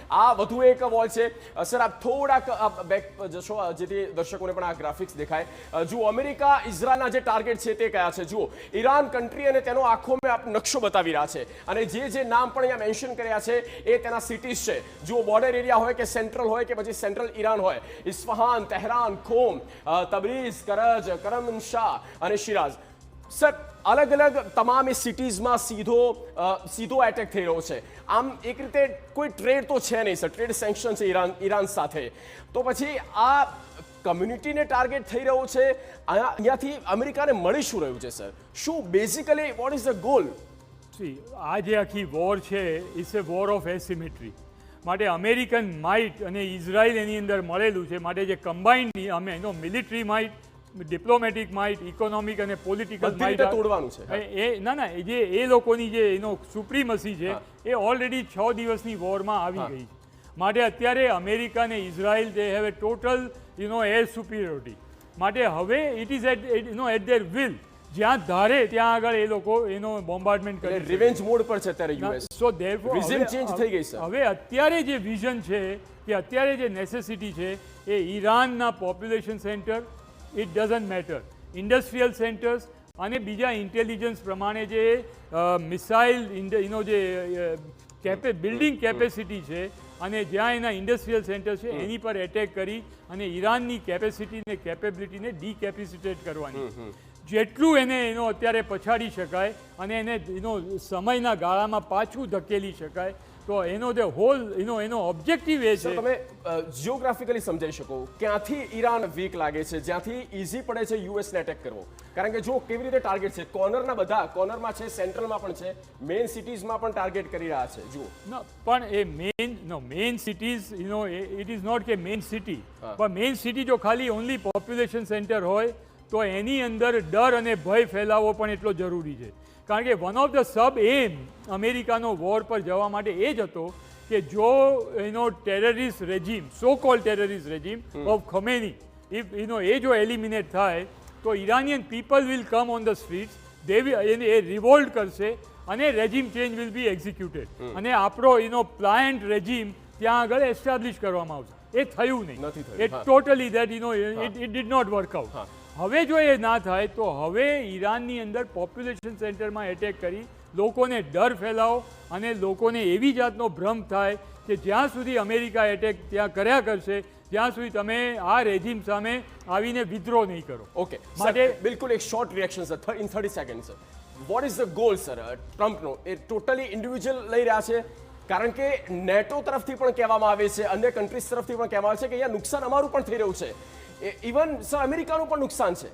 આ વધુ એક વોર છે. સર આપ થોડાક બેક જશો જેથી દર્શકોને પણ આ ગ્રાફિક્સ દેખાય. જુઓ અમેરિકા ઇઝરાયલના જે ટાર્ગેટ છે તે કયા છે. જુઓ ઈરાન કન્ટ્રી અને તેનો આખો મેં આપ નકશો બતાવી રહ્યા છે અને જે નામ પણ અહીંયા મેન્શન કર્યા છે એ તેના સિટીઝ છે. જુઓ બોર્ડર એરિયા હોય કે સેન્ટ્રલ હોય કે પછી સેન્ટ્રલ ઈરાન હોય, ઇસ્ફહાન, તેહરાન, ખોમ, તબરીઝ, કરજ, કરમનશાહ અને શિરાઝ. સર અલગ અલગ તમામ સિટીઝમાં સીધો એટેક થઈ રહ્યો છે. આમ એક રીતે કોઈ ટ્રેડ તો છે નહીં સર, ટ્રેડ સેન્ક્શન છે ઈરાન સાથે. તો પછી આ કમ્યુનિટીને ટાર્ગેટ થઈ રહ્યો છે, અહીંયાથી અમેરિકાને મળી શું રહ્યું છે સર? શું basically vote is the goal? આ જે આખી વોર છે ઇટ્સ એ વોર ઓફ એસિમેટ્રી. માટે અમેરિકન માઇટ અને ઇઝરાયલ એની અંદર મળેલું છે. માટે જે કમ્બાઇન્ડ અમે એનો military might, diplomatic might, economic અને પોલિટિકલ માઇટ તોડવાનું છે એ ના જે એ લોકોની જે એનો સુપ્રીમસી છે એ ઓલરેડી 6 દિવસની વોરમાં આવી ગઈ છે. માટે અત્યારે અમેરિકા અને Israel they have a total air superiority. માટે હવે it is at their will, જ્યાં ધારે ત્યાં આગળ એ લોકો એનો બોમ્બાર્ડમેન્ટ કરે. રિવેન્જ મોડ પર છે અત્યારે યુએસ. સો ધેરફોર વિઝન ચેન્જ થઈ ગઈ છે. હવે અત્યારે જે વિઝન છે કે અત્યારે જે નેસેસિટી છે એ ઈરાનના population centre, it doesn't matter, industrial centres અને બીજા ઇન્ટેલિજન્સ પ્રમાણે જે મિસાઇલ જે બિલ્ડિંગ કેપેસિટી છે અને જ્યાં એના ઇન્ડસ્ટ્રીયલ સેન્ટર છે એની પર એટેક કરી અને ઈરાનની કેપેસિટીને કેપેબિલિટીને ડીકેપેસિટેટ કરવાની. જેટલું એનો અત્યારે પછાડી શકાય અને એને સમયના ગાળામાં પાછું ધકેલી શકાય તો એનો જે હોલ એનો ઓબ્જેક્ટિવ એ છે. તમે જિયોગ્રાફિકલી સમજાઈ શકો ક્યાંથી ઈરાન વીક લાગે છે, જ્યાંથી ઇઝી પડે છે યુએસને એટેક કરવો? કારણ કે જો કેવી રીતે ટાર્ગેટ છે, કોર્નરમાં છે, સેન્ટ્રલમાં પણ છે, મેઇન સિટીઝમાં પણ ટાર્ગેટ કરી રહ્યા છે. જુઓ પણ એ main cities it is not કે મેઇન સિટી, પણ મેઇન સિટી જો ખાલી ઓનલી પોપ્યુલેશન સેન્ટર હોય તો એની અંદર ડર અને ભય ફેલાવવો પણ એટલો જરૂરી છે. કારણ કે one of the sub aim અમેરિકાનો વોર પર જવા માટે એ જ હતો કે જો terrorist regime, so called terrorist regime of Khamenei એ જો એલિમિનેટ થાય તો Iranian people will come on the streets, એ રિવોલ્ટ કરશે અને regime change will be executed અને આપણો પ્લાન્ટ રેજીમ ત્યાં આગળ એસ્ટાબ્લિશ કરવામાં આવશે. એ થયું નહીં. એ totally that it did not work out. હવે જો એ ના થાય તો હવે ઈરાનની અંદર પોપ્યુલેશન સેન્ટરમાં એટેક કરી લોકોને ડર ફેલાવો અને લોકોને એવી જાતનો ભ્રમ થાય કે જ્યાં સુધી અમેરિકા એટેક ત્યાં કર્યા કરશે ત્યાં સુધી તમે આ રેજીમ સામે આવીને વિદ્રોહ નહીં કરો. ઓકે, માટે બિલકુલ એક short reaction sir in 30 second. Sir what is the goal sir ટ્રમ્પનો? એ ટોટલી ઇન્ડિવિજ્યુઅલ લઈ રહ્યા છે કારણ કે નેટો તરફથી પણ કહેવામાં આવે છે, અન્ય કન્ટ્રીઝ તરફથી પણ કહેવામાં આવે છે કે અહીંયા નુકસાન અમારું પણ થઈ રહ્યું છે, ઇવન સર અમેરિકાનું પણ નુકસાન છે.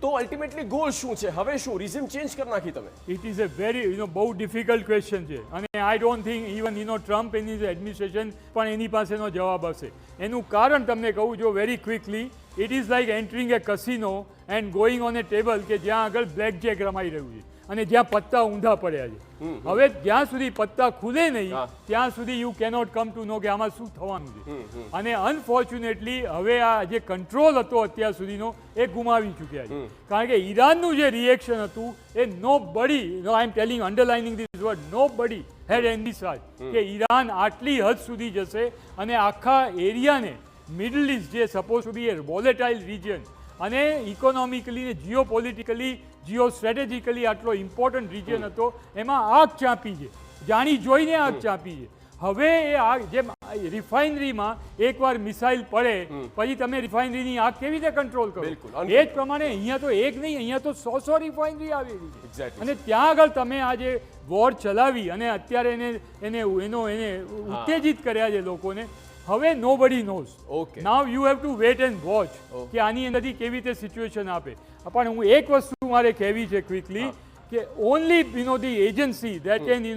તો અલ્ટિમેટલી ગોલ શું છે? હવે શું રિઝિમ ચેન્જ કરી નાખી તમે? ઇટ ઇઝ અ વેરી બહુ ડિફિકલ્ટ ક્વેશ્ચન છે અને I don't think even Trump any administration પણ એની પાસેનો જવાબ હશે. એનું કારણ તમને કહું જો very quickly, it is like entering A casino and going on A table કે જ્યાં આગળ બ્લેક જેક રમાઈ રહ્યું છે અને જ્યાં પત્તા ઊંધા પડ્યા છે. હવે જ્યાં સુધી પત્તા ખુલે નહીં ત્યાં સુધી યુ કેનોટ કમ ટુ નો કે આમાં શું થવાનું છે. અને અનફોર્ચ્યુનેટલી હવે આ જે કંટ્રોલ હતો અત્યાર સુધીનો એ ગુમાવી ચૂક્યા છે. કારણ કે ઈરાનનું જે રિએક્શન હતું એ no buddy, I am telling, underlining this word, no buddy had એન્વિસાઇજ્ડ કે ઈરાન આટલી હદ સુધી જશે અને આખા એરિયાને, મિડલ ઇસ્ટ જે suppose to be a volatile region અને ઇકોનોમિકલી ને જીઓપોલિટિકલી, જીઓ સ્ટ્રેટેજિકલી આટલો ઇમ્પોર્ટન્ટ રિજન હતો એમાં આગ ચાંપી છે, જાણી જોઈને આગ ચાંપી છે. હવે એ આગ જેમ રિફાઇનરીમાં એકવાર મિસાઇલ પડે પછી તમે રિફાઇનરીની આગ કેવી રીતે કંટ્રોલ કરો? એ જ પ્રમાણે અહીંયા તો એક નહીં, અહીંયા તો 100 રિફાઇનરી આવેલી છે અને ત્યાં આગળ તમે આ જે વોર ચલાવી અને અત્યારે એને ઉત્તેજિત કર્યા છે લોકોને. હવે nobody knows. Okay. Now you have to wait and watch કે આની અંદરથી કેવી રીતે સિચ્યુએશન આપે. પણ હું એક વસ્તુ મારે કહેવી છે ક્વિકલી કે only the agency that can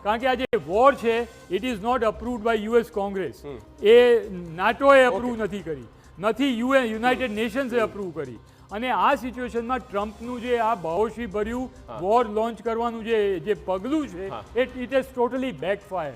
કારણ કે આ જે વોર છે it is not approved by US Congress. એ નાટોએ અપ્રૂવ નથી કરી, નથી યુનાઇટેડ નેશન્સે અપ્રૂવ કરી. અને આ સિચ્યુએશનમાં ટ્રમ્પનું જે આ બાહોશી ભર્યું વોર લોન્ચ કરવાનું જે પગલું છે ઇટ ઇઝ ટોટલી બેકફાયર.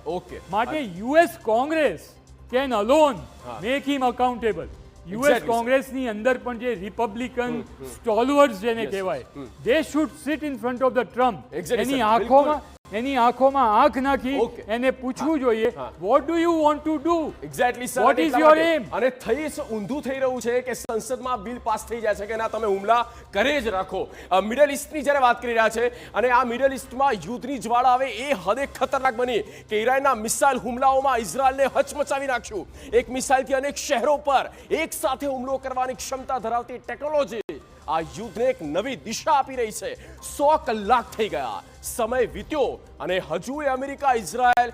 માટે US Congress can alone make him accountable. US કોંગ્રેસની અંદર પણ જે રિપબ્લિકન સ્ટોલવર્સ જેને કહેવાય, they should sit in front of the Trump. એની આંખોમાં એની આંખોમાં આંખ નાખી Okay. એને પૂછવું જોઈએ હા. What do you want to do exactly sir What is your aim? અને થઈ ઊંધું થઈ રહ્યું છે કે સંસદમાં બિલ પાસ થઈ જાય છે કે ના તમે હુમલા કરે જ રાખો મિડલ ઈસ્ટની જ્યારે વાત કરી રહ્યા છે અને આ મિડલ ઈસ્ટમાં યુદ્ધની જ્વાળા હવે એ હદે ખતરનાક બની કે ઈરાનના મિસાઇલ હુમલાઓમાં ઇઝરાયલને હચમચાવી નાખ્યું એક મિસાઇલથી અનેક શહેરો પર એક સાથે હુમલો કરવાની ક્ષમતા ધરાવતી ટેકનોલોજી આ યુદ્ધને એક નવી દિશા આપી રહી છે 100 કલાક થઈ ગયા સમય વીત્યો અને હજુ એ અમેરિકા ઇઝરાયલ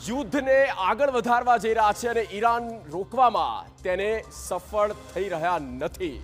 યુદ્ધને આગળ વધારવા જઈ રહ્યા છે અને ઈરાન રોકવામાં તેને સફળ થઈ રહ્યા નથી